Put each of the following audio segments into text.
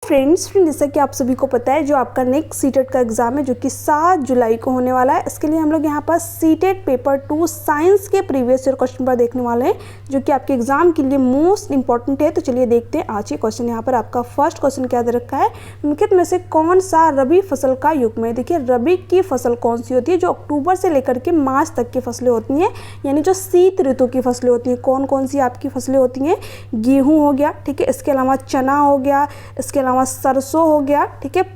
Friends जैसा कि आप सभी को पता है जो आपका नेक्स्ट सीटेट का एग्जाम है जो कि 7 जुलाई को होने वाला है, इसके लिए हम लोग यहाँ पर सीटेट पेपर 2 साइंस के प्रीवियस ईयर क्वेश्चन पर देखने वाले हैं जो कि आपके एग्जाम के लिए मोस्ट इंपॉर्टेंट है। तो चलिए देखते हैं आज ये क्वेश्चन। यहाँ पर आपका फर्स्ट क्वेश्चन क्या दे रखा है, निम्नलिखित में से कौन सा रबी फसल का युग्म है। देखिए रबी की फसल कौन सी होती है, जो अक्टूबर से लेकर के मार्च तक की फसलें होती हैं, यानी जो शीत ऋतु की फसलें होती हैं। कौन कौन सी आपकी फसलें होती हैं, गेहूँ हो गया, ठीक है, इसके अलावा चना हो गया, इसके अलावा सरसों हो गया, ठीक है,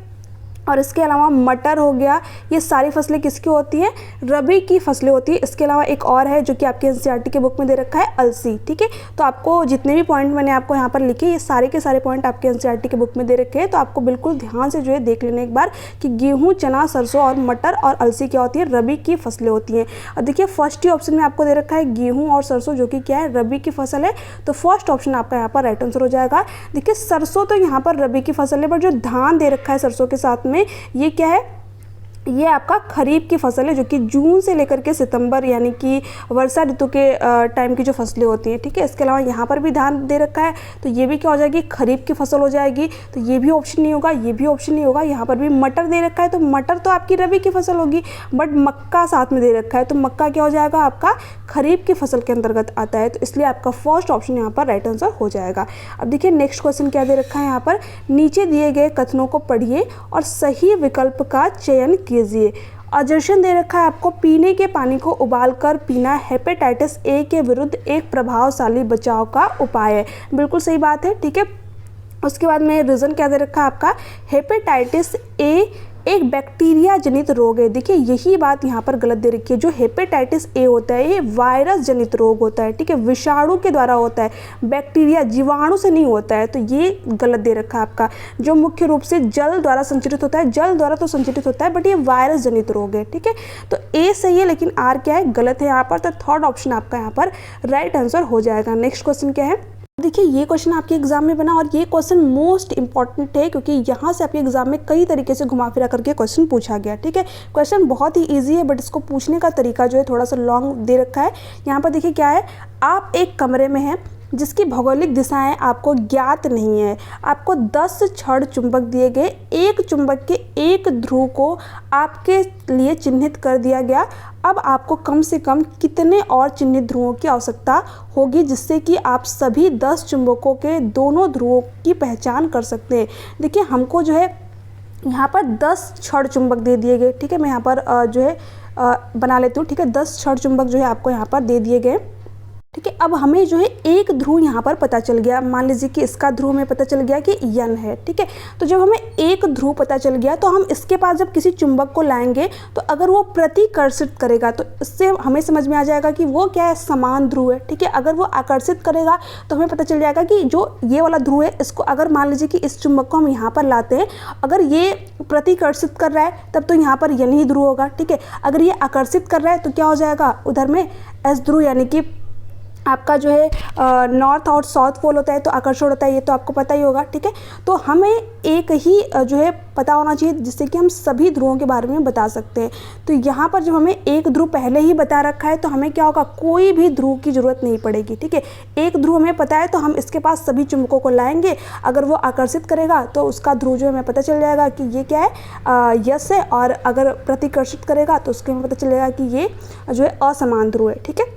और इसके अलावा मटर हो गया। ये सारी फसलें किसकी होती हैं, रबी की फसलें होती है। इसके अलावा एक और है जो कि आपके एनसीईआरटी के बुक में दे रखा है, अलसी, ठीक है। तो आपको जितने भी पॉइंट मैंने आपको यहाँ पर लिखे, ये सारे के सारे पॉइंट आपके एनसीईआरटी के बुक में दे रखे हैं। तो आपको बिल्कुल ध्यान से जो है देख लेने एक बार कि गेहूँ, चना, सरसों और मटर और अलसी क्या होती है, रबी की फसलें होती हैं। और देखिए फर्स्ट ही ऑप्शन में आपको दे रखा है गेहूँ और सरसों, जो कि क्या है, रबी की फसल है। तो फर्स्ट ऑप्शन आपका यहाँ पर राइट आंसर हो जाएगा। देखिए सरसों तो यहाँ पर रबी की फसल है, बट जो धान दे रखा है सरसों के साथ में, ये क्या है, ये आपका खरीफ की फसल है, जो कि जून से लेकर के सितंबर यानी कि वर्षा ऋतु के टाइम की जो फसलें होती हैं, ठीक है। इसके अलावा यहाँ पर भी धान दे रखा है, तो ये भी क्या हो जाएगी, खरीफ की फसल हो जाएगी। तो ये भी ऑप्शन नहीं होगा, ये भी ऑप्शन नहीं होगा। यहाँ पर भी मटर दे रखा है, तो मटर तो आपकी रबी की फसल होगी, बट मक्का साथ में दे रखा है, तो मक्का क्या हो जाएगा, आपका खरीफ की फसल के अंतर्गत आता है। तो इसलिए आपका फर्स्ट ऑप्शन यहाँ पर राइट आंसर हो जाएगा। अब देखिए नेक्स्ट क्वेश्चन क्या दे रखा है, यहाँ पर नीचे दिए गए कथनों को पढ़िए और सही विकल्प का चयन कीजिए। अजर्शन दे रखा है आपको, पीने के पानी को उबालकर पीना हेपेटाइटिस ए के विरुद्ध एक प्रभावशाली बचाव का उपाय है। बिल्कुल सही बात है, ठीक है। उसके बाद में रीज़न क्या दे रखा है आपका, हेपेटाइटिस ए एक बैक्टीरिया जनित रोग है। देखिए यही बात यहाँ पर गलत दे रखी है। जो हेपेटाइटिस ए होता है ये वायरस जनित रोग होता है, ठीक है, विषाणु के द्वारा होता है, बैक्टीरिया जीवाणु से नहीं होता है। तो ये गलत दे रखा है आपका। जो मुख्य रूप से जल द्वारा संचरित होता है, जल द्वारा तो संचरित होता है, बट ये वायरस जनित रोग है, ठीक है। तो ए सही है लेकिन आर क्या है, गलत है यहाँ पर। तो थर्ड ऑप्शन आपका यहाँ पर राइट आंसर हो जाएगा। नेक्स्ट क्वेश्चन क्या है, देखिए ये क्वेश्चन आपके एग्जाम में बना और ये क्वेश्चन मोस्ट इंपॉर्टेंट है क्योंकि यहाँ से आपके एग्जाम में कई तरीके से घुमा फिरा करके क्वेश्चन पूछा गया, ठीक है। क्वेश्चन बहुत ही इजी है, बट इसको पूछने का तरीका जो है थोड़ा सा लॉन्ग दे रखा है। यहाँ पर देखिए क्या है, आप एक कमरे में हैं जिसकी भौगोलिक दिशाएं आपको ज्ञात नहीं है। आपको 10 छड़ चुंबक दिए गए, एक चुंबक के एक ध्रुव को आपके लिए चिन्हित कर दिया गया। अब आपको कम से कम कितने और चिन्हित ध्रुवों की आवश्यकता होगी जिससे कि आप सभी 10 चुंबकों के दोनों ध्रुवों की पहचान कर सकते हैं। देखिए हमको जो है यहाँ पर 10 छड़ चुंबक दे दिए गए, ठीक है। मैं यहाँ पर जो है बना लेती हूँ, ठीक है। 10 छड़ चुंबक जो है आपको यहाँ पर दे दिए गए, ठीक है। अब हमें जो है एक ध्रुव यहाँ पर पता चल गया, मान लीजिए कि इसका ध्रुव में पता चल गया कि यन है, ठीक है। तो जब हमें एक ध्रुव पता चल गया तो हम इसके पास जब किसी चुंबक को लाएंगे तो अगर वो प्रतिकर्षित करेगा तो इससे हमें समझ में आ जाएगा कि वो क्या है, समान ध्रुव है, ठीक है। अगर वो आकर्षित करेगा तो हमें पता चल जाएगा कि जो ये वाला ध्रुव है, इसको अगर मान लीजिए कि इस चुंबक को हम यहाँ पर लाते हैं, अगर ये प्रतिकर्षित कर रहा है तब तो यहाँ पर यन ही ध्रुव होगा, ठीक है। अगर ये आकर्षित कर रहा है तो क्या हो जाएगा, उधर में एस ध्रुव, यानी कि आपका जो है नॉर्थ और साउथ पोल होता है तो आकर्षण होता है, ये तो आपको पता ही होगा, ठीक है। तो हमें एक ही जो है पता होना चाहिए जिससे कि हम सभी ध्रुवों के बारे में बता सकते हैं। तो यहाँ पर जब हमें एक ध्रुव पहले ही बता रखा है तो हमें क्या होगा, कोई भी ध्रुव की जरूरत नहीं पड़ेगी, ठीक है। एक ध्रुव हमें पता है तो हम इसके पास सभी चुंबकों को लाएंगे, अगर वो आकर्षित करेगा तो उसका ध्रुव जो हमें पता चल जाएगा कि ये क्या है, यस है, और अगर प्रतिकर्षित करेगा तो उसके हमें पता चलेगा कि ये जो है असमान ध्रुव है, ठीक है।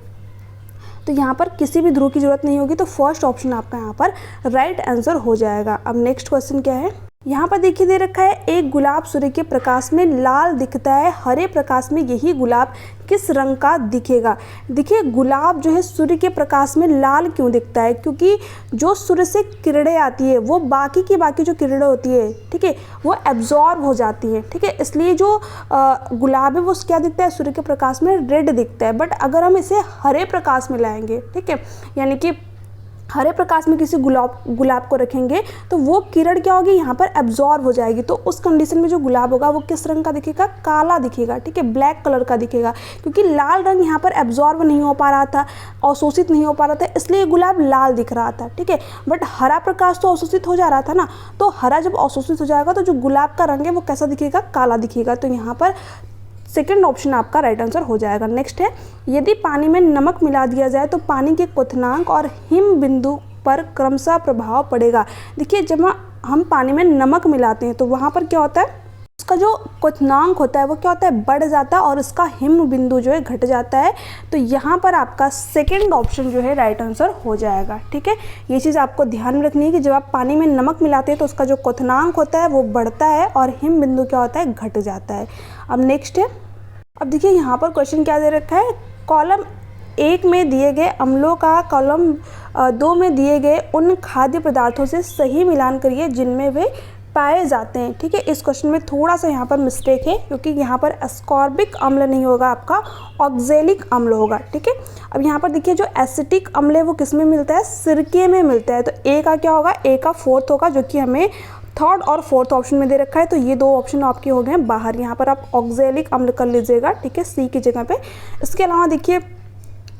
तो यहाँ पर किसी भी ध्रुव की जरूरत नहीं होगी, तो फर्स्ट ऑप्शन आपका यहाँ पर राइट आंसर हो जाएगा। अब नेक्स्ट क्वेश्चन क्या है, यहाँ पर देखिए दे रखा है, एक गुलाब सूर्य के प्रकाश में लाल दिखता है, हरे प्रकाश में यही गुलाब किस रंग का दिखेगा। देखिए गुलाब जो है सूर्य के प्रकाश में लाल क्यों दिखता है, क्योंकि जो सूर्य से किरणें आती है वो बाकी की बाकी जो किरणें होती है, ठीक है, वो एब्जॉर्ब हो जाती है, ठीक है। इसलिए जो गुलाब है वो क्या दिखता है, सूर्य के प्रकाश में रेड दिखता है। बट अगर हम इसे हरे प्रकाश में लाएंगे, ठीक है, यानी कि हरे प्रकाश में किसी गुलाब को रखेंगे तो वो किरण क्या होगी, यहाँ पर एब्जॉर्ब हो जाएगी। तो उस कंडीशन में जो गुलाब होगा वो किस रंग का दिखेगा, काला दिखेगा, ठीक है, ब्लैक कलर का दिखेगा, क्योंकि लाल रंग यहाँ पर एब्जॉर्ब नहीं हो पा रहा था, अवशोषित नहीं हो पा रहा था, इसलिए गुलाब लाल दिख रहा था, ठीक है। बट हरा प्रकाश तो अवशोषित हो जा रहा था ना, तो हरा जब अवशोषित हो जाएगा तो जो गुलाब का रंग है वो कैसा दिखेगा, काला दिखेगा। तो यहाँ पर सेकेंड ऑप्शन आपका राइट आंसर हो जाएगा। नेक्स्ट है, यदि पानी में नमक मिला दिया जाए तो पानी के क्वथनांक और हिम बिंदु पर क्रमशः प्रभाव पड़ेगा। देखिए जब हम पानी में नमक मिलाते हैं तो वहाँ पर क्या होता है, उसका जो क्वथनांक होता है वो क्या होता है, बढ़ जाता है और उसका हिम बिंदु जो है घट जाता है। तो यहाँ पर आपका सेकंड ऑप्शन जो है राइट आंसर हो जाएगा। ठीक है, ये चीज़ आपको ध्यान में रखनी है कि जब आप पानी में नमक मिलाते हैं तो उसका जो क्वथनांक होता है वो बढ़ता है और हिम बिंदु क्या होता है, घट जाता है। अब नेक्स्ट है, अब देखिए यहाँ पर क्वेश्चन क्या दे रखा है, कॉलम 1 में दिए गए अम्लों का कॉलम 2 में दिए गए उन खाद्य पदार्थों से सही मिलान करिए जिनमें वे पाए जाते हैं। ठीक है, इस क्वेश्चन में थोड़ा सा यहाँ पर मिस्टेक है क्योंकि यहाँ पर एस्कॉर्बिक अम्ल नहीं होगा, आपका ऑक्जेलिक अम्ल होगा। ठीक है, अब यहाँ पर देखिए जो एसिटिक अम्ल है वो किस में मिलता है, सिरके में मिलता है। तो ए का क्या होगा, ए का फोर्थ होगा, जो कि हमें थर्ड और फोर्थ ऑप्शन में दे रखा है। तो ये दो ऑप्शन आपके हो गए हैं बाहर, यहाँ पर आप ऑक्जेलिक अम्ल कर लीजिएगा। ठीक है, सी की जगह पे। इसके अलावा देखिए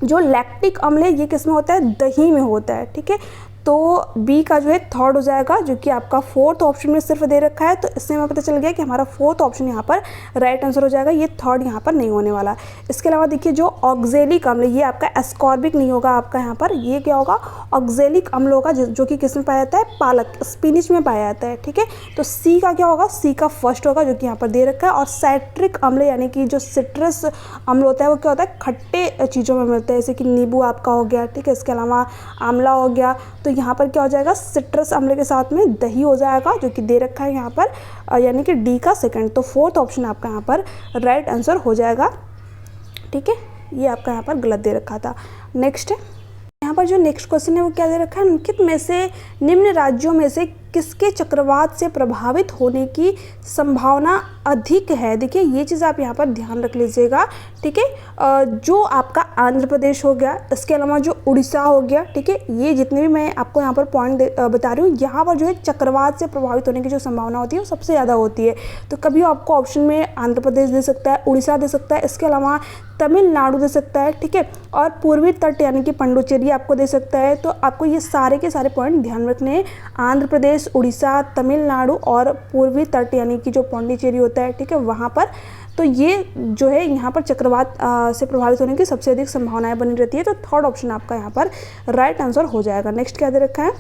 जो लैक्टिक अम्ल है ये किस में होता है, दही में होता है। ठीक है, तो बी का जो है थर्ड हो जाएगा, जो कि आपका फोर्थ ऑप्शन में सिर्फ दे रखा है। तो इससे हमें पता चल गया कि हमारा फोर्थ ऑप्शन यहाँ पर राइट आंसर हो जाएगा, ये थर्ड यहाँ पर नहीं होने वाला। इसके अलावा देखिए जो ऑक्जेलिक अम्ल, ये आपका एस्कॉर्बिक नहीं होगा आपका यहाँ पर, ये क्या होगा, ऑक्जेलिक अम्ल होगा, जो कि किस में पाया जाता है, पालक, स्पिनिच में पाया जाता है। ठीक है, तो सी का क्या होगा, सी का फर्स्ट होगा, जो कि यहाँ पर दे रखा है। और साइट्रिक अम्ल यानी कि जो सिट्रस अम्ल होता है वो क्या होता है, खट्टे चीज़ों में मिलता है, जैसे कि नींबू आपका हो गया। ठीक है, इसके अलावा आंवला हो गया। तो यहाँ पर क्या हो जाएगा, सिट्रस अम्ल के साथ में दही हो जाएगा, जो कि दे रखा है यहाँ पर, यानी कि डी का सेकंड। तो फोर्थ ऑप्शन आपका यहाँ पर राइट आंसर हो जाएगा। ठीक है, ये आपका यहाँ पर गलत दे रखा था। नेक्स्ट है, यहाँ पर जो नेक्स्ट क्वेश्चन है वो क्या दे रखा है, निम्नलिखित में से निम्न राज्यों में से किसके चक्रवात से प्रभावित होने की संभावना अधिक है। देखिए ये चीज़ आप यहाँ पर ध्यान रख लीजिएगा। ठीक है, जो आपका आंध्र प्रदेश हो गया, इसके अलावा जो उड़ीसा हो गया। ठीक है, ये जितने भी मैं आपको यहाँ पर पॉइंट बता रही हूँ, यहाँ पर जो है चक्रवात से प्रभावित होने की जो संभावना होती है वो सबसे ज़्यादा होती है। तो कभी आपको ऑप्शन में आंध्र प्रदेश दे सकता है, उड़ीसा दे सकता है, इसके अलावा तमिलनाडु दे सकता है। ठीक है, और पूर्वी तट यानी कि पुडुचेरी आपको दे सकता है। तो आपको ये सारे के सारे पॉइंट ध्यान रखने हैं, आंध्र प्रदेश, उड़ीसा, तमिलनाडु और पूर्वी तट यानी कि जो पुडुचेरी होता है। ठीक है, वहाँ पर तो ये जो है यहाँ पर चक्रवात से प्रभावित होने की सबसे अधिक संभावनाएं बनी रहती है। तो थर्ड ऑप्शन आपका यहाँ पर राइट आंसर हो जाएगा। नेक्स्ट क्या दे रखा है,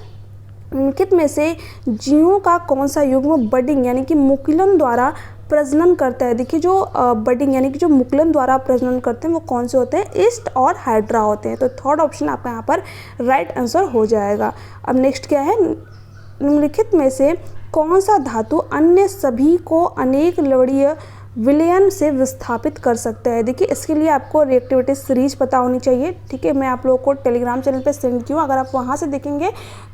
निम्नलिखित में से जीवों का कौन सा युग्म बडिंग यानी कि मुकुलन द्वारा प्रजनन करता है। देखिए जो बडिंग यानी कि जो मुकुलन द्वारा प्रजनन करते हैं वो कौन से होते हैं, ईस्ट और हाइड्रा होते हैं। तो थर्ड ऑप्शन आपका यहाँ पर राइट आंसर हो जाएगा। अब नेक्स्ट क्या है, निम्नलिखित में से कौन सा धातु अन्य सभी को अनेक लवणीय विलयन से विस्थापित कर सकता है। देखिए इसके लिए आपको रिएक्टिविटी सीरीज पता होनी चाहिए। ठीक है, मैं आप लोगों को टेलीग्राम चैनल पे सेंड की हूँ, अगर आप वहाँ से देखेंगे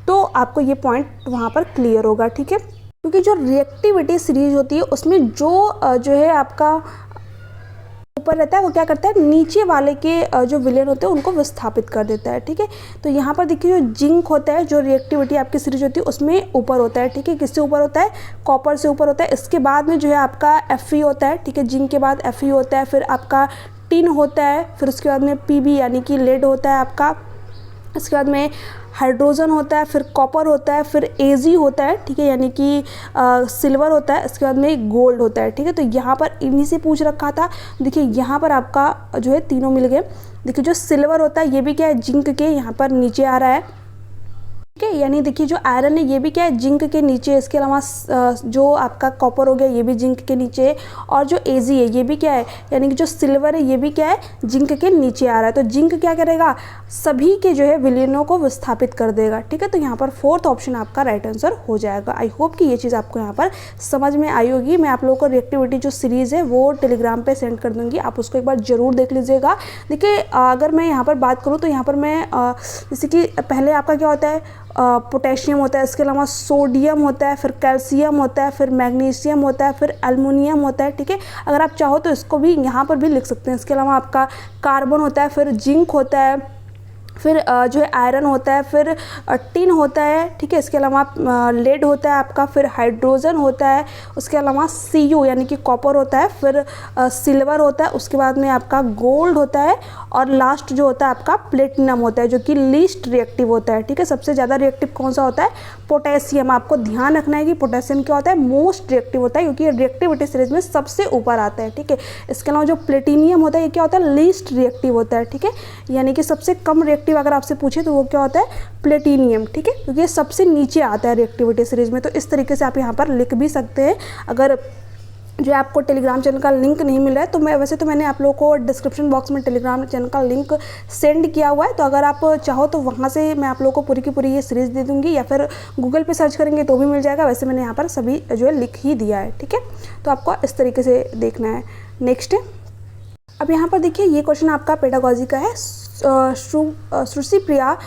तो आपको ये पॉइंट वहाँ पर क्लियर होगा। ठीक है, क्योंकि जो रिएक्टिविटी सीरीज होती है उसमें जो है आपका ऊपर रहता है वो क्या करता है, नीचे वाले के जो विलेन होते हैं उनको विस्थापित कर देता है। ठीक है, तो यहाँ पर देखिए जो जिंक होता है, जो रिएक्टिविटी आपकी सीरीज होती है उसमें ऊपर होता है। ठीक है, किससे ऊपर होता है, कॉपर से ऊपर होता है। इसके बाद में जो है आपका Fe होता है। ठीक है, जिंक के बाद Fe होता है, फिर आपका टिन होता है, फिर उसके बाद में Pb यानी कि लेड होता है आपका, इसके बाद में हाइड्रोजन होता है, फिर कॉपर होता है, फिर Ag होता है। ठीक है, यानी कि सिल्वर होता है, इसके बाद में गोल्ड होता है। ठीक है, तो यहाँ पर इन्हीं से पूछ रखा था। देखिए यहाँ पर आपका जो है तीनों मिल गए। देखिए जो सिल्वर होता है ये भी क्या है, जिंक के यहाँ पर नीचे आ रहा है। ठीक है, यानी देखिए जो आयरन है ये भी क्या है, जिंक के नीचे। इसके अलावा जो आपका कॉपर हो गया ये भी जिंक के नीचे, और जो Ag है ये भी क्या है, यानी कि जो सिल्वर है ये भी क्या है, जिंक के नीचे आ रहा है। तो जिंक क्या करेगा, सभी के जो है विलयनों को विस्थापित कर देगा। ठीक है, तो यहाँ पर फोर्थ ऑप्शन आपका राइट आंसर हो जाएगा। आई होप कि ये चीज़ आपको यहाँ पर समझ में आई होगी। मैं आप लोगों को रिएक्टिविटी जो सीरीज़ है वो टेलीग्राम पर सेंड कर दूँगी, आप उसको एक बार ज़रूर देख लीजिएगा। देखिए अगर मैं यहाँ पर बात करूँ तो यहाँ पर मैं जैसे कि पहले आपका क्या होता है, पोटेशियम होता है, इसके अलावा सोडियम होता है, फिर कैल्शियम होता है, फिर मैग्नीशियम होता है, फिर एल्युमिनियम होता है। ठीक है, अगर आप चाहो तो इसको भी यहाँ पर भी लिख सकते हैं। इसके अलावा आपका कार्बन होता है, फिर जिंक होता है, फिर जो है आयरन होता है, फिर टिन होता है। ठीक है, इसके अलावा लेड होता है आपका, फिर हाइड्रोजन होता है, उसके अलावा Cu यानी कि कॉपर होता है, फिर सिल्वर होता है, उसके बाद में आपका गोल्ड होता है, और लास्ट जो होता है आपका प्लेटिनम होता है, जो कि लीस्ट रिएक्टिव होता है। ठीक है, सबसे ज़्यादा रिएक्टिव कौन सा होता है, पोटेशियम। आपको ध्यान रखना है कि पोटेशियम क्या होता है, मोस्ट रिएक्टिव होता है, क्योंकि रिएक्टिविटी सीरीज में सबसे ऊपर आता है। ठीक है, इसके अलावा जो प्लेटिनियम होता है ये क्या होता है, लीस्ट रिएक्टिव होता है। ठीक है, यानी कि सबसे कम रिएक्टिव रिएक्टिव अगर आपसे पूछे तो वो क्या होता है, प्लेटिनियम, ठीक है, क्योंकि ये सबसे नीचे आता है रिएक्टिविटी सीरीज में। तो इस तरीके से आप यहाँ पर लिख भी सकते हैं। अगर जो आपको टेलीग्राम चैनल का लिंक नहीं मिल रहा है तो मैंने आप लोगों को डिस्क्रिप्शन बॉक्स में टेलीग्राम चैनल का लिंक सेंड किया हुआ है, तो अगर आप चाहो तो वहाँ से मैं आप लोगों को पूरी की पूरी ये सीरीज़ दे दूँगी, या फिर गूगल पे सर्च करेंगे तो भी मिल जाएगा। वैसे मैंने यहाँ पर सभी जो है लिख ही दिया है, ठीक है। तो आपको इस तरीके से देखना है। नेक्स्ट, अब यहाँ पर देखिए ये क्वेश्चन आपका पेडागोजी का है। श्रुति प्रिया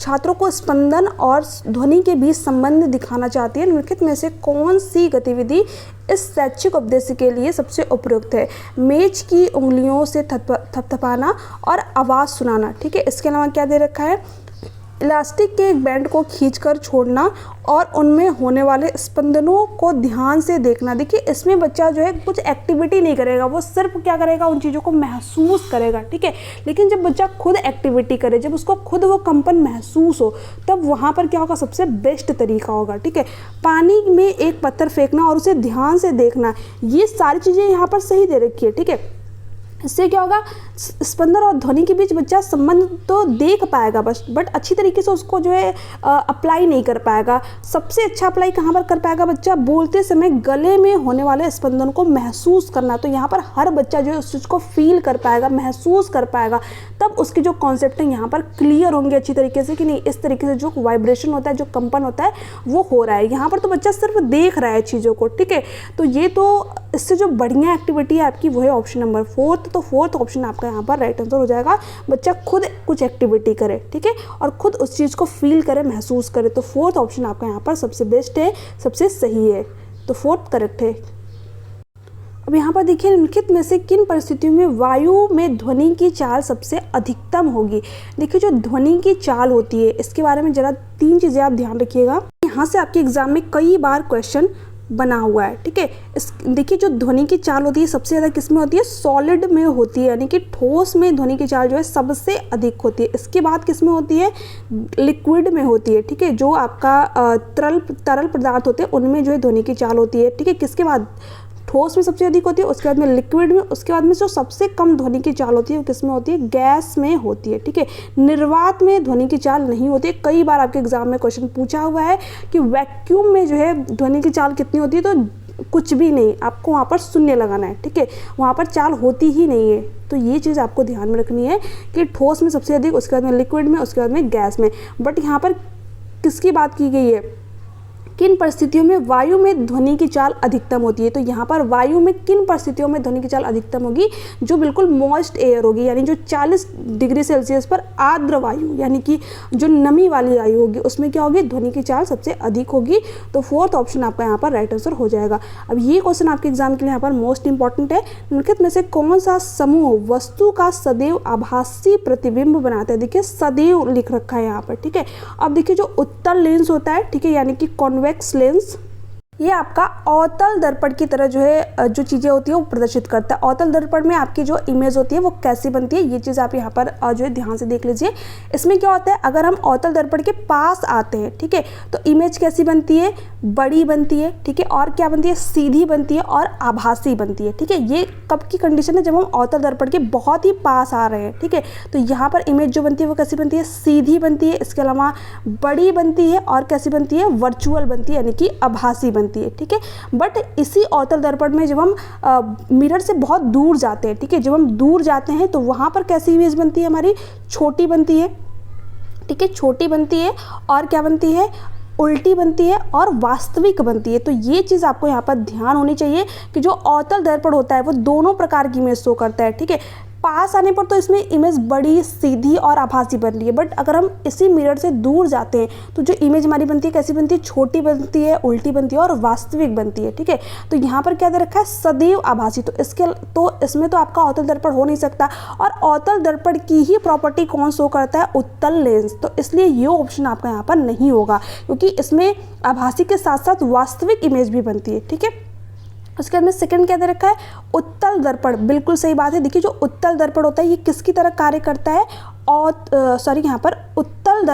छात्रों को स्पंदन और ध्वनि के बीच संबंध दिखाना चाहती है। निम्नलिखित में से कौन सी गतिविधि इस शैक्षिक उपदेश के लिए सबसे उपयुक्त है? मेज की उंगलियों से थपथपाना और आवाज़ सुनाना, ठीक है। इसके अलावा क्या दे रखा है, इलास्टिक के एक बैंड को खींचकर छोड़ना और उनमें होने वाले स्पंदनों को ध्यान से देखना। देखिए इसमें बच्चा जो है कुछ एक्टिविटी नहीं करेगा, वो सिर्फ क्या करेगा, उन चीज़ों को महसूस करेगा, ठीक है। लेकिन जब बच्चा खुद एक्टिविटी करे, जब उसको खुद वो कंपन महसूस हो, तब वहाँ पर क्या होगा, सबसे बेस्ट तरीका होगा, ठीक है। पानी में एक पत्थर फेंकना और उसे ध्यान से देखना, ये सारी चीज़ें यहाँ पर सही दे रखी है, ठीक है। इससे क्या होगा, स्पंदन और ध्वनि के बीच बच्चा संबंध तो देख पाएगा बस, बट अच्छी तरीके से उसको जो है अप्लाई नहीं कर पाएगा। सबसे अच्छा अप्लाई कहाँ पर कर पाएगा बच्चा, बोलते समय गले में होने वाले स्पंदन को महसूस करना। तो यहाँ पर हर बच्चा जो है उस चीज़ को फील कर पाएगा, महसूस कर पाएगा, तब उसके जो कॉन्सेप्ट हैं यहाँ पर क्लियर होंगे अच्छी तरीके से कि नहीं, इस तरीके से जो वाइब्रेशन होता है, जो कंपन होता है वो हो रहा है। यहाँ पर तो बच्चा सिर्फ देख रहा है चीज़ों को, ठीक है। तो ये तो इससे जो बढ़िया एक्टिविटी है आपकी वो है ऑप्शन नंबर 4। तो फोर्थ ऑप्शन आपका यहाँ पर राइट आंसर हो जाएगा। बच्चा खुद कुछ एक्टिविटी करे, ठीक है, और खुद उस चीज़ को फील करे, महसूस करे। तो फोर्थ ऑप्शन आपका यहाँ पर सबसे बेस्ट है, सबसे सही है। तो फोर्थ करेक्ट है। अब यहाँ पर देखिए, निम्नलिखित में से किन परिस्थितियों में वायु में ध्वनि की चाल सबसे अधिकतम होगी? देखिए जो ध्वनि की चाल होती है इसके बारे में जरा 3 चीज़ें आप ध्यान रखिएगा। यहाँ से आपके एग्जाम में कई बार क्वेश्चन बना हुआ है, ठीक है। इस देखिए जो ध्वनि की चाल होती है सबसे ज़्यादा किस में होती है, सॉलिड में होती है, यानी कि ठोस में ध्वनि की चाल जो है सबसे अधिक होती है। इसके बाद किस में होती है, लिक्विड में होती है, ठीक है। जो आपका तरल पदार्थ होते हैं उनमें जो है ध्वनि की चाल होती है, ठीक है। किसके बाद, ठोस में सबसे अधिक होती है, उसके बाद में लिक्विड में, उसके बाद में जो सबसे कम ध्वनि की चाल होती है वो किस में होती है, गैस में होती है, ठीक है। निर्वात में ध्वनि की चाल नहीं होती है। कई बार आपके एग्जाम में क्वेश्चन पूछा हुआ है कि वैक्यूम में जो है ध्वनि की चाल कितनी होती है, तो कुछ भी नहीं, आपको वहाँ पर शून्य लगाना है, ठीक है। वहाँ पर चाल होती ही नहीं है। तो ये चीज़ आपको ध्यान में रखनी है कि ठोस में सबसे अधिक, उसके बाद में लिक्विड में, उसके बाद में गैस में। बट यहाँ पर किसकी बात की गई है, किन परिस्थितियों में वायु में ध्वनि की चाल अधिकतम होती है? तो यहाँ पर वायु में किन परिस्थितियों में ध्वनि की चाल अधिकतम होगी, जो बिल्कुल मॉइस्ट एयर होगी, यानी जो 40 डिग्री सेल्सियस पर आर्द्र वायु, यानी कि जो नमी वाली वायु होगी, उसमें क्या होगी, ध्वनि की चाल सबसे अधिक होगी। तो फोर्थ ऑप्शन आपका यहाँ पर राइट आंसर हो जाएगा। अब ये क्वेश्चन आपके एग्जाम के लिए यहाँ पर मोस्ट इंपॉर्टेंट है। निम्नलिखित में से कौन सा समूह वस्तु का सदैव आभासी प्रतिबिंब बनाता है? देखिए सदैव लिख रखा है यहाँ पर, ठीक है। अब देखिए जो उत्तल लेंस होता है, ठीक है, यानी कि कॉन्वेक्स लेंस, ये आपका अवतल दर्पण की तरह जो है जो चीज़ें होती है वो प्रदर्शित करता है। अवतल दर्पण में आपकी जो इमेज होती है वो कैसी बनती है, ये चीज़ आप यहाँ पर जो है ध्यान से देख लीजिए। इसमें क्या होता है, अगर हम अवतल दर्पण के पास आते हैं, ठीक है, तो इमेज कैसी बनती है, बड़ी बनती है, ठीक है, और क्या बनती है, सीधी बनती है और आभासी बनती है, ठीक है। ये कब की कंडीशन है, जब हम अवतल दर्पण के बहुत ही पास आ रहे हैं, ठीक है। तो यहाँ पर इमेज जो बनती है वो कैसी बनती है, सीधी बनती है, इसके अलावा बड़ी बनती है और कैसी बनती है, वर्चुअल बनती है, यानी कि आभासी बनती है, ठीक है। बट इसी अवतल दर्पण में जब हम मिरर से बहुत दूर जाते हैं, ठीक है, जब हम दूर जाते हैं तो वहाँ पर कैसी इमेज बनती है, हमारी छोटी बनती है, ठीक है, छोटी बनती है, और क्या बनती है, उल्टी बनती है और वास्तविक बनती है। तो ये चीज़ आपको यहाँ पर ध्यान होनी चाहिए कि जो अवतल दर्पण होता है वो दोनों प्रकार की इमेज शो करता है, ठीक है। पास आने पर तो इसमें इमेज बड़ी, सीधी और आभासी बन रही है, बट अगर हम इसी मिरर से दूर जाते हैं तो जो इमेज हमारी बनती है कैसी बनती है, छोटी बनती है, उल्टी बनती है और वास्तविक बनती है, ठीक है। तो यहाँ पर क्या दे रखा है, सदैव आभासी। तो इसमें तो आपका अवतल दर्पण हो नहीं सकता, और अवतल दर्पण की ही प्रॉपर्टी कौन शो करता है, उत्तल लेंस। तो इसलिए ये ऑप्शन आपका यहाँ पर नहीं होगा, क्योंकि इसमें आभासी के साथ साथ वास्तविक इमेज भी बनती है, ठीक है। उसके बाद में सेकंड क्या दे रखा है, उत्तल दर्पण, बिल्कुल सही बात है। देखिए जो उत्तल दर्पण होता है ये किसकी तरह कार्य करता है, और यहाँ पर उत्तल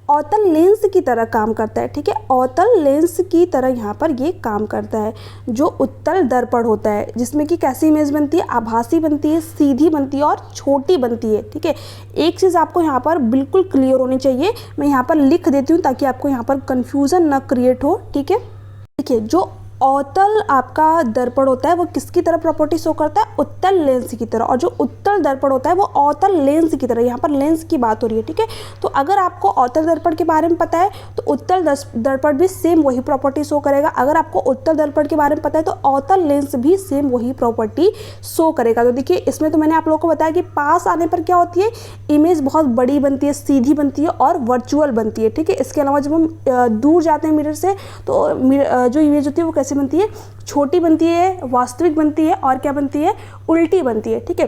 अवतल लेंस की तरह काम करता है। ठीक है, अवतल लेंस की तरह यहाँ पर ये काम करता है। जो उत्तल दर्पण होता है जिसमें कि कैसी इमेज बनती है, आभासी बनती है, सीधी बनती है और छोटी बनती है। ठीक है, एक चीज़ आपको यहाँ पर बिल्कुल क्लियर होनी चाहिए, मैं यहाँ पर लिख देती हूँ ताकि आपको यहाँ पर कन्फ्यूज़न ना क्रिएट हो। ठीक है, देखिए जो अवतल आपका दर्पण होता है वो किसकी तरह प्रॉपर्टी शो करता है, उत्तल लेंस की तरह, और जो उत्तल दर्पण होता है वो अवतल लेंस की तरह। यहाँ पर लेंस की बात हो रही है। ठीक है, तो अगर आपको अवतल दर्पण के बारे में पता है तो उत्तल दर्पण भी सेम वही प्रॉपर्टी शो करेगा। अगर आपको उत्तल दर्पण के बारे में पता है तो अवतल लेंस भी सेम वही प्रॉपर्टी शो करेगा। तो देखिए इसमें तो मैंने आप लोगों को बताया कि पास आने पर क्या होती है, इमेज बहुत बड़ी बनती है, सीधी बनती है और वर्चुअल बनती है। ठीक है, इसके अलावा जब हम दूर जाते हैं मिरर से तो जो इमेज होती है वो कैसे बनती है, छोटी बनती है, वास्तविक बनती है और क्या बनती है, उल्टी बनती है। ठीक है,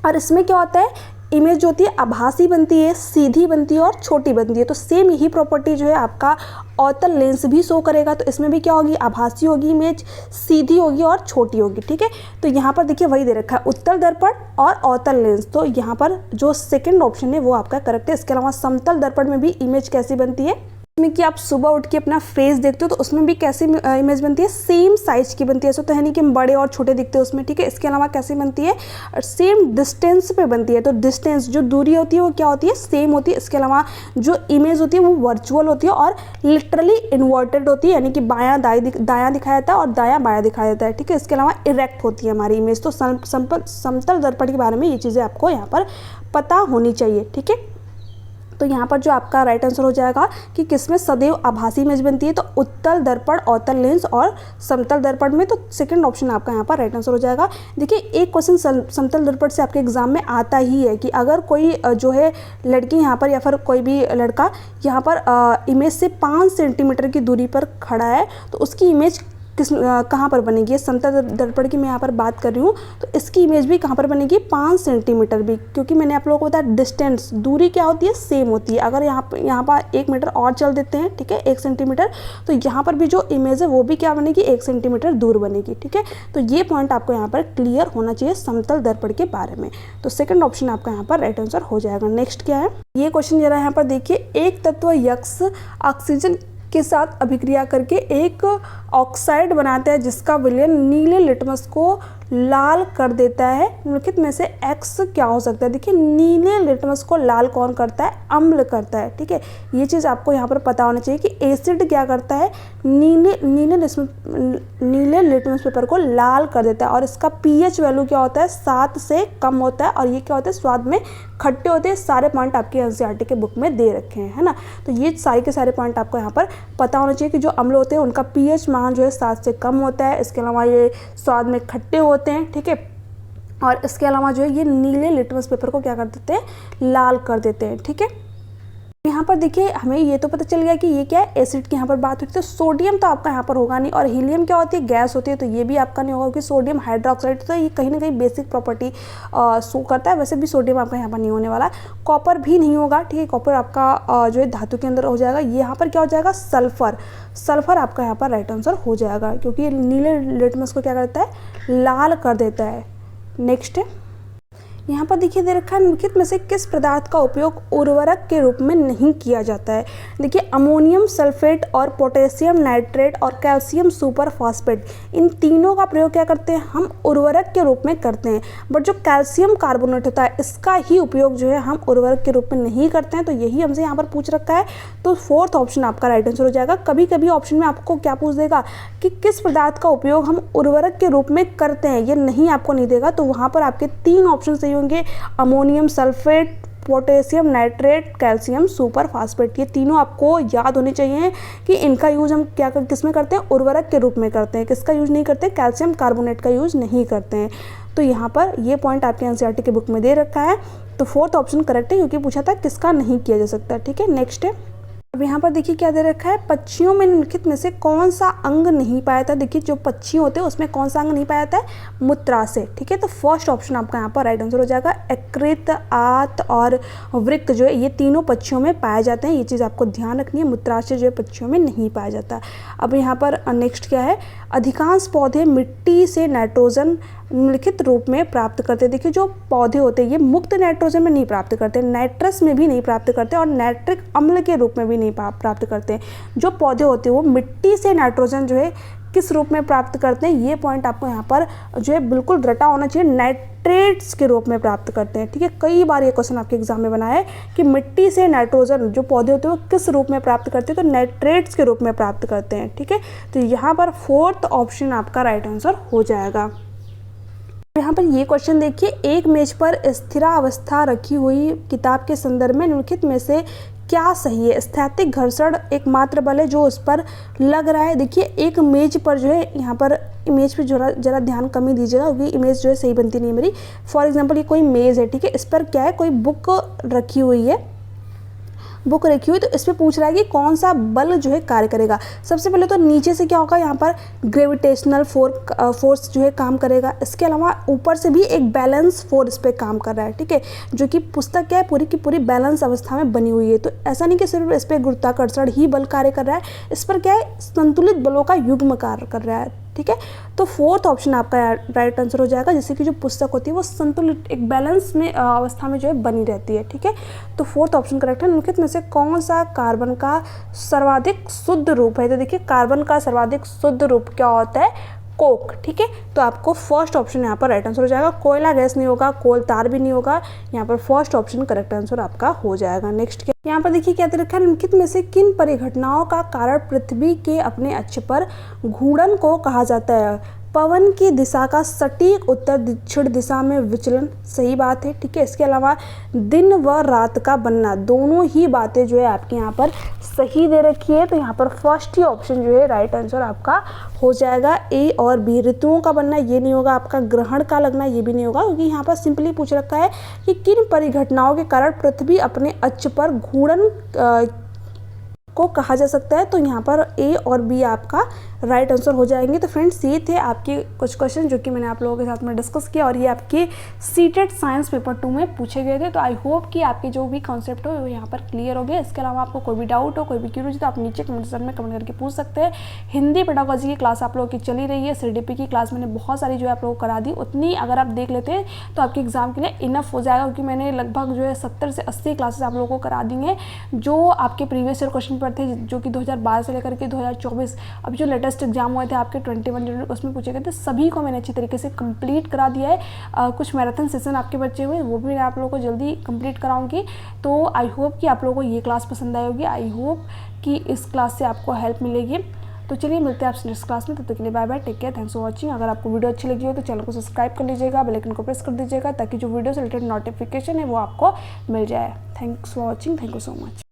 और इसमें क्या होता है, इमेज जो होती है आभासी बनती है, सीधी बनती है और छोटी बनती है। तो सेम यही प्रॉपर्टी जो है आपका अवतल लेंस भी शो करेगा। तो इसमें भी क्या होगी, आभासी होगी इमेज, सीधी होगी और छोटी होगी। ठीक है, तो यहाँ पर देखिए वही दे रखा है, उत्तल दर्पण और अवतल लेंस। तो यहाँ पर जो सेकंड ऑप्शन है वो आपका करेक्ट है। इसके अलावा समतल दर्पण में भी इमेज कैसी बनती है, में कि आप सुबह उठ के अपना फेस देखते हो तो उसमें भी कैसी इमेज बनती है, सेम साइज की बनती है। ऐसा तो है नहीं कि हम बड़े और छोटे दिखते हैं उसमें। ठीक है, इसके अलावा कैसी बनती है, सेम डिस्टेंस पे बनती है। तो डिस्टेंस जो दूरी होती है वो क्या होती है, सेम होती है। इसके अलावा जो इमेज होती है वो वर्चुअल होती है और लिटरली इन्वर्टेड होती है, यानी कि दायां दिखाया जाता है और दायां बायां दिखाया जाता है। ठीक है, इसके अलावा इरेक्ट होती है हमारी इमेज। तो समतल दर्पण के बारे में ये चीज़ें आपको यहाँ पर पता होनी चाहिए। ठीक है, तो यहाँ पर जो आपका राइट आंसर हो जाएगा कि किसमें सदैव आभासी इमेज बनती है, तो उत्तल दर्पण, अवतल लेंस और समतल दर्पण में। तो सेकंड ऑप्शन आपका यहाँ पर राइट आंसर हो जाएगा। देखिए एक क्वेश्चन समतल दर्पण से आपके एग्जाम में आता ही है कि अगर कोई जो है लड़की यहाँ पर या फिर कोई भी लड़का यहाँ पर इमेज से 5 सेंटीमीटर की दूरी पर खड़ा है तो उसकी इमेज कहाँ पर बनेगी, समतल दर्पण की मैं यहाँ पर बात कर रही हूँ। तो इसकी इमेज भी कहाँ पर बनेगी, 5 सेंटीमीटर भी, क्योंकि मैंने आप लोगों को बताया डिस्टेंस, दूरी क्या होती है, सेम होती है। अगर यहाँ पर 1 मीटर और चल देते हैं, ठीक है, 1 सेंटीमीटर, तो यहाँ पर भी जो इमेज है वो भी क्या बनेगी, 1 सेंटीमीटर दूर बनेगी। ठीक है, तो ये पॉइंट आपको यहाँ पर क्लियर होना चाहिए समतल दर्पण के बारे में। तो सेकंड ऑप्शन आपका यहाँ पर राइट आंसर हो जाएगा। नेक्स्ट क्या है, ये क्वेश्चन जरा यहाँ पर देखिए, एक तत्व यक्स ऑक्सीजन के साथ अभिक्रिया करके एक ऑक्साइड बनाता है जिसका विलयन नीले लिटमस को लाल कर देता है। निम्नलिखित में से एक्स क्या हो सकता है। देखिए नीले लिटमस को लाल कौन करता है, अम्ल करता है। ठीक है, ये चीज़ आपको यहाँ पर पता होना चाहिए कि एसिड क्या करता है, नीले लिटमस पेपर को लाल कर देता है और इसका पीएच वैल्यू क्या होता है, 7 से कम होता है और ये क्या होता है, स्वाद में खट्टे होते हैं। सारे पॉइंट आपके एनसीईआरटी के बुक में दे रखे हैं, है ना। तो ये सारे के सारे पॉइंट आपको यहाँ पर पता होना चाहिए कि जो अम्ल होते हैं उनका पीएच मान जो है 7 से कम होता है। इसके अलावा ये स्वाद में खट्टे होते हैं। ठीक है, और इसके अलावा जो है ये नीले लिटमस पेपर को क्या कर देते हैं, लाल कर देते हैं। ठीक है, यहाँ पर देखिए हमें ये तो पता चल गया कि ये क्या है, एसिड की यहाँ पर बात हुई। तो सोडियम तो आपका यहाँ पर होगा नहीं, और हीलियम क्या होती है, गैस होती है, तो ये भी आपका नहीं होगा क्योंकि सोडियम हाइड्रोक्साइड, तो ये कहीं ना कहीं बेसिक प्रॉपर्टी शो करता है। वैसे भी सोडियम आपका यहाँ पर नहीं होने वाला। कॉपर भी नहीं होगा। ठीक है, कॉपर आपका जो है धातु के अंदर हो जाएगा। ये यहाँ पर क्या हो जाएगा, सल्फर। सल्फर आपका यहाँ पर राइट आंसर हो जाएगा क्योंकि नीले लिटमस को क्या करता है, लाल कर देता है। नेक्स्ट है, यहाँ पर देखिए दे रखा है, निम्नलिखित में से किस पदार्थ का उपयोग उर्वरक के रूप में नहीं किया जाता है। देखिए अमोनियम सल्फेट और पोटेशियम नाइट्रेट और कैल्शियम सुपर फॉस्फेट, इन तीनों का प्रयोग क्या करते हैं, हम उर्वरक के रूप में करते हैं। बट जो कैल्शियम कार्बोनेट होता है इसका ही उपयोग जो है हम उर्वरक के रूप में नहीं करते हैं। तो यही हमसे यहाँ पर पूछ रखा है, तो फोर्थ ऑप्शन आपका राइट आंसर हो जाएगा। कभी कभी ऑप्शन में आपको क्या पूछ देगा कि किस पदार्थ का उपयोग हम उर्वरक के रूप में करते हैं, ये नहीं आपको नहीं देगा। तो वहाँ पर आपके 3 ऑप्शन सही होंगे, ammonium sulphate, potassium nitrate, calcium super phosphate. ये तीनों आपको याद होने चाहिए कि इनका यूज हम क्या किस में करते हैं, उर्वरक के रूप में करते हैं। किसका यूज नहीं करते, कैल्शियम कार्बोनेट का यूज नहीं करते हैं। तो यहाँ पर ये पॉइंट आपके एनसीईआरटी के बुक में दे रखा है। तो फोर्थ ऑप्शन करेक्ट है क्योंकि पूछा था किसका नहीं किया जा सकता। ठीक है, नेक्स्ट है, अब यहाँ पर देखिए क्या दे रखा है, पक्षियों में निम्नलिखित में से कौन सा अंग नहीं पाया जाता है। देखिए जो पक्षी होते हैं उसमें कौन सा अंग नहीं पाया जाता है, मूत्राशय। ठीक है, तो फर्स्ट ऑप्शन आपका यहाँ पर राइट आंसर हो जाएगा। यकृत, आंत और वृक्क जो है ये तीनों पक्षियों में पाए जाते हैं, ये चीज़ आपको ध्यान रखनी है। मूत्राशय जो है पक्षियों में नहीं पाया जाता। अब यहाँ पर नेक्स्ट क्या है, अधिकांश पौधे मिट्टी से नाइट्रोजन निम्नलिखित रूप में प्राप्त करते हैं। देखिए जो पौधे होते हैं ये मुक्त नाइट्रोजन में नहीं प्राप्त करते, नाइट्रस में भी नहीं प्राप्त करते और नाइट्रिक अम्ल के रूप में भी नहीं प्राप्त करते। जो पौधे होते हैं वो मिट्टी से नाइट्रोजन जो है किस रूप में प्राप्त करते हैं, ये पॉइंट आपको यहाँ पर जो है बिल्कुल रटा होना चाहिए, नाइट्रेट्स के रूप में प्राप्त करते हैं। ठीक है, कई बार ये क्वेश्चन आपके एग्जाम में बना है कि मिट्टी से नाइट्रोजन जो पौधे होते हैं वो किस रूप में प्राप्त करते हैं, तो नाइट्रेट्स के रूप में प्राप्त करते हैं। ठीक है, तो यहाँ पर फोर्थ ऑप्शन आपका राइट आंसर हो जाएगा। यहाँ पर ये क्वेश्चन देखिए, एक मेज पर स्थिरावस्था रखी हुई किताब के संदर्भ में निम्नलिखित में से क्या सही है। स्थैतिक घर्षण एकमात्र बल है जो उस पर लग रहा है। देखिए एक मेज पर जो है, यहाँ पर इमेज पे जरा ध्यान कम ही दीजिएगा क्योंकि इमेज जो है सही बनती नहीं मेरी। फॉर एग्जांपल ये कोई मेज है, ठीक है, इस पर क्या है, कोई बुक रखी हुई है, बुक रखी हुई, तो इस पर पूछ रहा है कि कौन सा बल जो है कार्य करेगा। सबसे पहले तो नीचे से क्या होगा, यहाँ पर ग्रेविटेशनल फोर्स जो है काम करेगा। इसके अलावा ऊपर से भी एक बैलेंस फोर्स पे काम कर रहा है। ठीक है, जो कि पुस्तक क्या है पूरी की पूरी बैलेंस अवस्था में बनी हुई है। तो ऐसा नहीं कि सिर्फ इस पर गुरुत्वाकर्षण ही बल कार्य कर रहा है, इस पर क्या है संतुलित बलों का युग्म कार्य कर रहा है। ठीक है, तो फोर्थ ऑप्शन आपका राइट आंसर हो जाएगा, जिससे कि जो पुस्तक होती है वो संतुलित एक बैलेंस में अवस्था में जो है बनी रहती है। ठीक है, तो फोर्थ ऑप्शन करेक्ट है। निम्नलिखित में से कौन सा कार्बन का सर्वाधिक शुद्ध रूप है। तो देखिए कार्बन का सर्वाधिक शुद्ध रूप क्या होता है, कोक। ठीक है, तो आपको फर्स्ट ऑप्शन यहाँ पर राइट आंसर हो जाएगा। कोयला गैस नहीं होगा, कोल तार भी नहीं होगा, यहाँ पर फर्स्ट ऑप्शन करेक्ट आंसर आपका हो जाएगा। नेक्स्ट क्या, यहाँ पर देखिए क्या दे रखा है, निम्नलिखित में से किन परिघटनाओं का कारण पृथ्वी के अपने अक्ष पर घूर्णन को कहा जाता है। पवन की दिशा का सटीक उत्तर दक्षिण दिशा में विचलन, सही बात है। ठीक है, इसके अलावा दिन व रात का बनना, दोनों ही बातें जो है आपके यहाँ पर सही दे रखी है। तो यहाँ पर फर्स्ट ही ऑप्शन जो है राइट आंसर आपका हो जाएगा, ए और बी। ऋतुओं का बनना ये नहीं होगा, आपका ग्रहण का लगना ये भी नहीं होगा, क्योंकि यहाँ पर सिंपली पूछ रखा है कि किन परिघटनाओं के कारण पृथ्वी अपने अक्ष पर घूर्णन को कहा जा सकता है। तो यहाँ पर ए और बी आपका राइट आंसर हो जाएंगे। तो फ्रेंड्स ये थे आपके कुछ क्वेश्चन जो कि मैंने आप लोगों के साथ में डिस्कस किया और ये आपके सीटेट साइंस पेपर 2 में पूछे गए थे। तो आई होप कि आपके जो भी कॉन्सेप्ट हो वो यहाँ पर क्लियर हो गया। इसके अलावा आपको कोई भी डाउट हो, कोई भी क्यूरी तो आप नीचे कमेंट सेक्शन में कमेंट करके पूछ सकते हैं। हिंदी पेडागोजी की क्लास आप लोगों की चली रही है, सीडीपी की क्लास मैंने बहुत सारी जो है आप लोगों को करा दी, उतनी अगर आप देख लेते हैं तो आपके एग्जाम के लिए इनफ हो जाएगा, क्योंकि मैंने लगभग जो है 70 से 80 क्लासेस आप लोगों को करा दी हैं जो आपके प्रीवियस ईयर क्वेश्चन पर थे, जो कि 2012 से लेकर के 2024 अब जो लेटेस्ट एग्जाम हुए थे आपके 21 जनवरी उसमें पूछे गए थे, सभी को मैंने अच्छी तरीके से कंप्लीट करा दिया है। कुछ मैराथन सेशन आपके बच्चे हुए वो भी मैं आप लोगों को जल्दी कंप्लीट कराऊंगी। तो आई होप कि आप लोगों को ये क्लास पसंद आई होगी, आई होप कि इस क्लास से आपको हेल्प मिलेगी। तो चलिए मिलते हैं आपसे नेक्स्ट क्लास में, तब तक के लिए bye bye, take care, thanks for watching. अगर आपको वीडियो अच्छी लगी हो तो चैनल को सब्सक्राइब कर लीजिएगा, बेल आइकन को प्रेस कर दीजिएगा ताकि जो वीडियो से रिलेटेड नोटिफिकेशन है वो आपको मिल जाए। Thanks for watching, thank you so much.